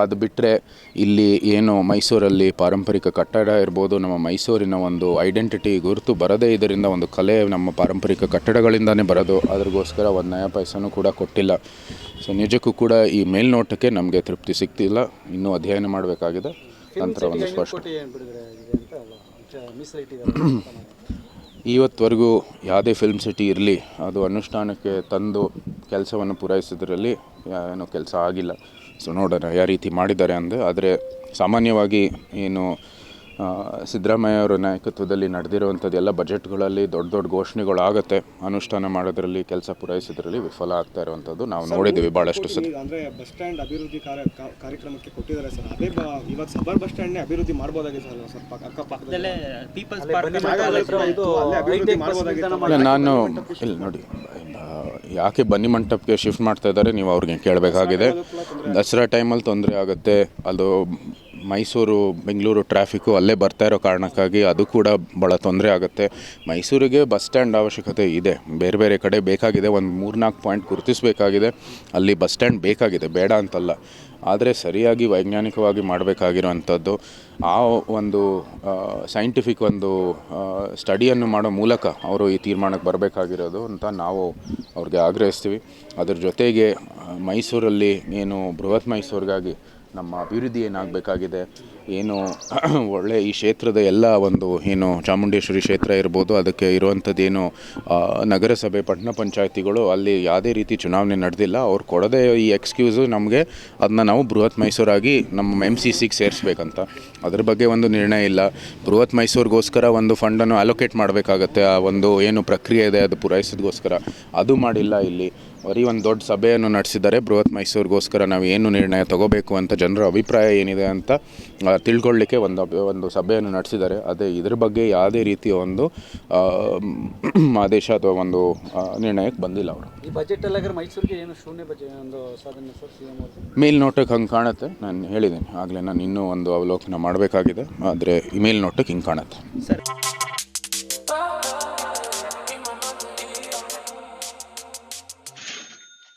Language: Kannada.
ಅದು ಬಿಟ್ಟರೆ ಇಲ್ಲಿ ಏನು ಮೈಸೂರಲ್ಲಿ ಪಾರಂಪರಿಕ ಕಟ್ಟಡ ಇರ್ಬೋದು, ನಮ್ಮ ಮೈಸೂರಿನ ಒಂದು ಐಡೆಂಟಿಟಿ ಗುರುತು ಬರದೇ ಇದರಿಂದ ಒಂದು ಕಲೆ ನಮ್ಮ ಪಾರಂಪರಿಕ ಕಟ್ಟಡಗಳಿಂದನೇ ಬರೋದು. ಅದ್ರಗೋಸ್ಕರ ಒಂದು ನಯ ಪೈಸನೂ ಕೂಡ ಕೊಟ್ಟಿಲ್ಲ. ಸೊ ನಿಜಕ್ಕೂ ಕೂಡ ಈ ಮೇಲ್ನೋಟಕ್ಕೆ ನಮಗೆ ತೃಪ್ತಿ ಸಿಗ್ತಿಲ್ಲ. ಇನ್ನೂ ಅಧ್ಯಯನ ಮಾಡಬೇಕಾಗಿದೆ. ನಂತರ ಒಂದು ಸ್ಪಷ್ಟ ಇವತ್ತವರೆಗೂ ಯಾವುದೇ ಫಿಲ್ಮ್ ಸಿಟಿ ಇರಲಿ, ಅದು ಅನುಷ್ಠಾನಕ್ಕೆ ತಂದು ಕೆಲಸವನ್ನು ಪೂರೈಸೋದ್ರಲ್ಲಿ ಏನೋ ಕೆಲಸ ಆಗಿಲ್ಲ. ಸೊ ನೋಡೋಣ ಯಾವ ರೀತಿ ಮಾಡಿದ್ದಾರೆ ಆದರೆ ಸಾಮಾನ್ಯವಾಗಿ ಏನು ಸಿದ್ದರಾಮಯ್ಯ ಅವರ ನಾಯಕತ್ವದಲ್ಲಿ ನಡೆದಿರುವಂಥದ್ದು ಎಲ್ಲ ಬಜೆಟ್ಗಳಲ್ಲಿ ದೊಡ್ಡ ದೊಡ್ಡ ಘೋಷಣೆಗಳಾಗುತ್ತೆ, ಅನುಷ್ಠಾನ ಮಾಡೋದರಲ್ಲಿ ಕೆಲಸ ಪೂರೈಸೋದ್ರಲ್ಲಿ ವಿಫಲ ಆಗ್ತಾ ಇರುವಂಥದ್ದು ನಾವು ನೋಡಿದ್ದೀವಿ ಭಾಳಷ್ಟು ಸಲ. ಅಂದರೆ ಬಸ್ ಸ್ಟ್ಯಾಂಡ್ ಅಭಿವೃದ್ಧಿ ಕಾರ್ಯಕ್ರಮಕ್ಕೆ ಕೊಟ್ಟಿದ್ದಾರೆ ಸರ್. ಅದೇ ಇವಾಗ ಸಬರ್ ಬಸ್ ಸ್ಟ್ಯಾಂಡ್ನೇ ಅಭಿವೃದ್ಧಿ ಮಾಡ್ಬೋದಾಗಿದೆ ಸರ್. ಸ್ವಲ್ಪ ಅಕ್ಕಪಕ್ಕದಲ್ಲೇ ನಾನು ಇಲ್ಲಿ ನೋಡಿ, ಯಾಕೆ ಬನ್ನಿ ಮಂಟಪಕ್ಕೆ ಶಿಫ್ಟ್ ಮಾಡ್ತಾ ಇದ್ದಾರೆ ನೀವು ಅವ್ರಿಗೆ ಕೇಳಬೇಕಾಗಿದೆ. ದಸರಾ ಟೈಮಲ್ಲಿ ತೊಂದರೆ ಆಗುತ್ತೆ. ಅದು ಮೈಸೂರು ಬೆಂಗಳೂರು ಟ್ರಾಫಿಕ್ಕು ಅಲ್ಲೇ ಬರ್ತಾ ಇರೋ ಕಾರಣಕ್ಕಾಗಿ ಅದು ಕೂಡ ಭಾಳ ತೊಂದರೆ ಆಗುತ್ತೆ. ಮೈಸೂರಿಗೆ ಬಸ್ ಸ್ಟ್ಯಾಂಡ್ ಅವಶ್ಯಕತೆ ಇದೆ, ಬೇರೆ ಬೇರೆ ಕಡೆ ಬೇಕಾಗಿದೆ. ಒಂದು 3-4 ಪಾಯಿಂಟ್ ಗುರುತಿಸಬೇಕಾಗಿದೆ. ಅಲ್ಲಿ ಬಸ್ ಸ್ಟ್ಯಾಂಡ್ ಬೇಕಾಗಿದೆ, ಬೇಡ ಅಂತಲ್ಲ. ಆದರೆ ಸರಿಯಾಗಿ ವೈಜ್ಞಾನಿಕವಾಗಿ ಮಾಡಬೇಕಾಗಿರೋವಂಥದ್ದು ಆ ಒಂದು ಸೈಂಟಿಫಿಕ್ ಒಂದು ಸ್ಟಡಿಯನ್ನು ಮಾಡೋ ಮೂಲಕ ಅವರು ಈ ತೀರ್ಮಾನಕ್ಕೆ ಬರಬೇಕಾಗಿರೋದು ಅಂತ ನಾವು ಅವ್ರಿಗೆ ಆಗ್ರಹಿಸ್ತೀವಿ. ಅದ್ರ ಜೊತೆಗೆ ಮೈಸೂರಲ್ಲಿ ಏನು ಬೃಹತ್ ಮೈಸೂರಿಗಾಗಿ ನಮ್ಮ ಅಭಿವೃದ್ಧಿ ಏನಾಗಬೇಕಾಗಿದೆ, ಏನು ಒಳ್ಳೆ ಈ ಕ್ಷೇತ್ರದ ಎಲ್ಲ ಒಂದು ಏನು ಚಾಮುಂಡೇಶ್ವರಿ ಕ್ಷೇತ್ರ ಇರ್ಬೋದು, ಅದಕ್ಕೆ ಇರುವಂಥದ್ದೇನು ನಗರಸಭೆ ಪಟ್ಟಣ ಪಂಚಾಯತಿಗಳು ಅಲ್ಲಿ ಯಾವುದೇ ರೀತಿ ಚುನಾವಣೆ ನಡೆದಿಲ್ಲ. ಅವ್ರು ಕೊಡೋದೇ ಈ ಎಕ್ಸ್ಕ್ಯೂಸು ನಮಗೆ, ಅದನ್ನ ನಾವು ಬೃಹತ್ ಮೈಸೂರಾಗಿ ನಮ್ಮ MCCಗೆ ಸೇರಿಸ್ಬೇಕಂತ. ಅದ್ರ ಬಗ್ಗೆ ಒಂದು ನಿರ್ಣಯ ಇಲ್ಲ. ಬೃಹತ್ ಮೈಸೂರಿಗೋಸ್ಕರ ಒಂದು ಫಂಡನ್ನು ಅಲೋಕೇಟ್ ಮಾಡಬೇಕಾಗತ್ತೆ. ಆ ಒಂದು ಏನು ಪ್ರಕ್ರಿಯೆ ಇದೆ ಅದು ಪೂರೈಸೋದಕ್ಕೋಸ್ಕರ, ಅದು ಮಾಡಿಲ್ಲ. ಇಲ್ಲಿ ಬರೀ ಒಂದು ದೊಡ್ಡ ಸಭೆಯನ್ನು ನಡೆಸಿದ್ದಾರೆ. ಬೃಹತ್ ಮೈಸೂರಿಗೋಸ್ಕರ ನಾವು ಏನು ನಿರ್ಣಯ ತಗೋಬೇಕು ಅಂತ ಜನರ ಅಭಿಪ್ರಾಯ ಏನಿದೆ ಅಂತ ತಿಳ್ಕೊಳ್ಳಿಕ್ಕೆ ಒಂದು ಸಭೆಯನ್ನು ನಡೆಸಿದ್ದಾರೆ. ಅದೇ ಇದ್ರ ಬಗ್ಗೆ ಯಾವುದೇ ರೀತಿಯ ಒಂದು ಆದೇಶ ಅಥವಾ ಒಂದು ನಿರ್ಣಯಕ್ಕೆ ಬಂದಿಲ್ಲ ಅವರು. ಈ ಬಜೆಟಲ್ಲಿ ಮೈಸೂರಿಗೆ ಏನು ಶೂನ್ಯ ಬಜೆಟ್ ಒಂದು ಸಾಧನೆ ಸರ್ CM ಮೇಲ್ನೋಟಕ್ಕೆ ಹಂಗೆ ಕಾಣುತ್ತೆ. ನಾನು ಹೇಳಿದ್ದೀನಿ ಆಗಲೇ, ನಾನು ಇನ್ನೂ ಒಂದು ಅವಲೋಕನ ಮಾಡಬೇಕಾಗಿದೆ. ಆದರೆ ಈ ಮೇಲ್ನೋಟಕ್ಕೆ ಹಿಂಗೆ ಕಾಣುತ್ತೆ ಸರ್.